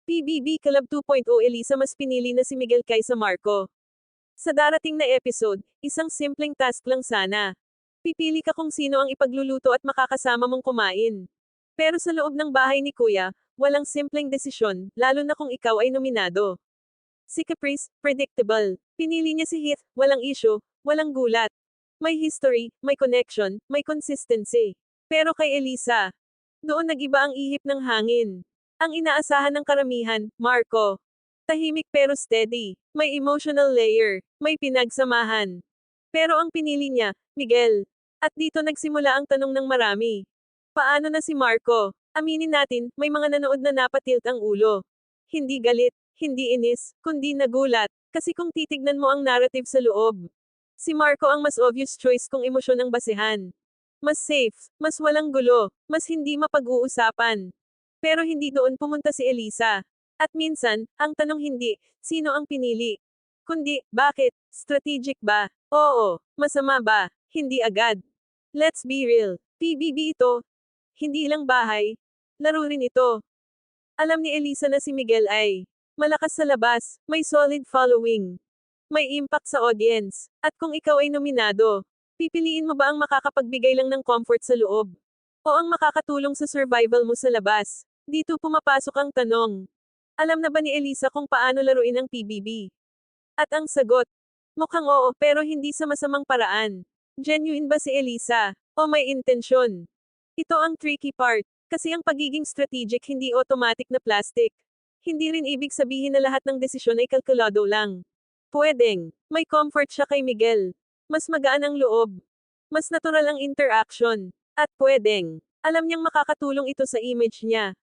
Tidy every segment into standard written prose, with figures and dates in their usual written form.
PBB Club 2.0 Elisa mas pinili na si Miguel kaysa Marco. Sa darating na episode, isang simpleng task lang sana. Pipili ka kung sino ang ipagluluto at makakasama mong kumain. Pero sa loob ng bahay ni Kuya, walang simpleng desisyon, lalo na kung ikaw ay nominado. Si Caprice, predictable. Pinili niya si Heath, walang issue, walang gulat. May history, may connection, may consistency. Pero kay Elisa, doon nag-iba ang ihip ng hangin. Ang inaasahan ng karamihan, Marco. Tahimik pero steady. May emotional layer. May pinagsamahan. Pero ang pinili niya, Miguel. At dito nagsimula ang tanong ng marami. Paano na si Marco? Aminin natin, may mga nanood na napatilt ang ulo. Hindi galit, hindi inis, kundi nagulat. Kasi kung titignan mo ang narrative sa loob, si Marco ang mas obvious choice kung emosyon ang basehan. Mas safe, mas walang gulo, mas hindi mapag-uusapan. Pero hindi doon pumunta si Elisa. At minsan, ang tanong hindi, sino ang pinili? Kundi, bakit? Strategic ba? Oo. Masama ba? Hindi agad. Let's be real. PBB ito. Hindi lang bahay. Laro rin ito. Alam ni Elisa na si Miguel ay malakas sa labas, may solid following, may impact sa audience. At kung ikaw ay nominado, pipiliin mo ba ang makakapagbigay lang ng comfort sa loob? O ang makakatulong sa survival mo sa labas? Dito pumapasok ang tanong. Alam na ba ni Elisa kung paano laruin ang PBB? At ang sagot, mukhang oo pero hindi sa masamang paraan. Genuine ba si Elisa? O may intensyon? Ito ang tricky part. Kasi ang pagiging strategic hindi automatic na plastic. Hindi rin ibig sabihin na lahat ng desisyon ay kalkulado lang. Pwedeng, may comfort siya kay Miguel. Mas magaan ang loob. Mas natural ang interaction. At pwedeng, alam niyang makakatulong ito sa image niya.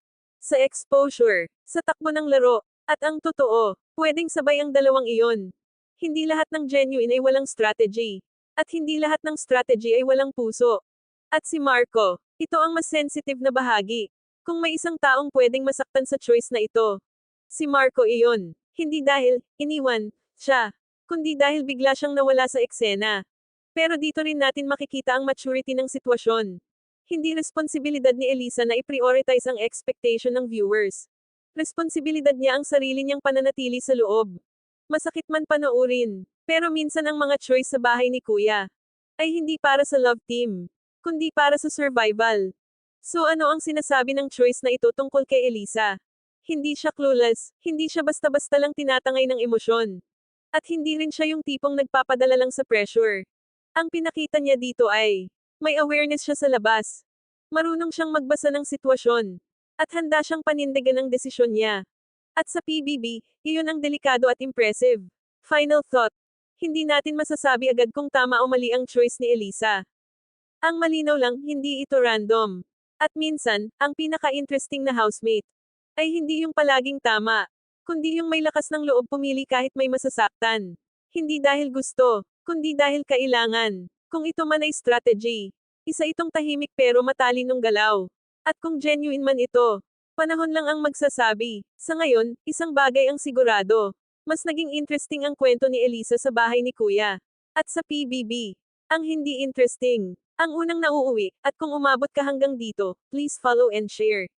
Sa exposure, sa takbo ng laro, at ang totoo, pwedeng sabay ang dalawang iyon. Hindi lahat ng genuine ay walang strategy. At hindi lahat ng strategy ay walang puso. At si Marco, ito ang mas sensitive na bahagi. Kung may isang taong pwedeng masaktan sa choice na ito, si Marco iyon. Hindi dahil, iniwan, siya, kundi dahil bigla siyang nawala sa eksena. Pero dito rin natin makikita ang maturity ng sitwasyon. Hindi responsibilidad ni Elisa na i-prioritize ang expectation ng viewers. Responsibilidad niya ang sarili niyang pananatili sa loob. Masakit man panoorin. Pero minsan ang mga choice sa bahay ni Kuya ay hindi para sa love team, kundi para sa survival. So ano ang sinasabi ng choice na ito tungkol kay Elisa? Hindi siya clueless, hindi siya basta-basta lang tinatangay ng emosyon. At hindi rin siya yung tipong nagpapadala lang sa pressure. Ang pinakita niya dito ay, may awareness siya sa labas. Marunong siyang magbasa ng sitwasyon. At handa siyang panindigan ang desisyon niya. At sa PBB, iyon ang delikado at impressive. Final thought. Hindi natin masasabi agad kung tama o mali ang choice ni Elisa. Ang malinaw lang, hindi ito random. At minsan, ang pinaka-interesting na housemate ay hindi yung palaging tama, kundi yung may lakas ng loob pumili kahit may masasaktan. Hindi dahil gusto, kundi dahil kailangan. Kung ito man ay strategy, isa itong tahimik pero matalinong galaw. At kung genuine man ito, panahon lang ang magsasabi. Sa ngayon, isang bagay ang sigurado. Mas naging interesting ang kwento ni Elisa sa bahay ni Kuya. At sa PBB, ang hindi interesting, ang unang nauuwi, at kung umabot ka hanggang dito, please follow and share.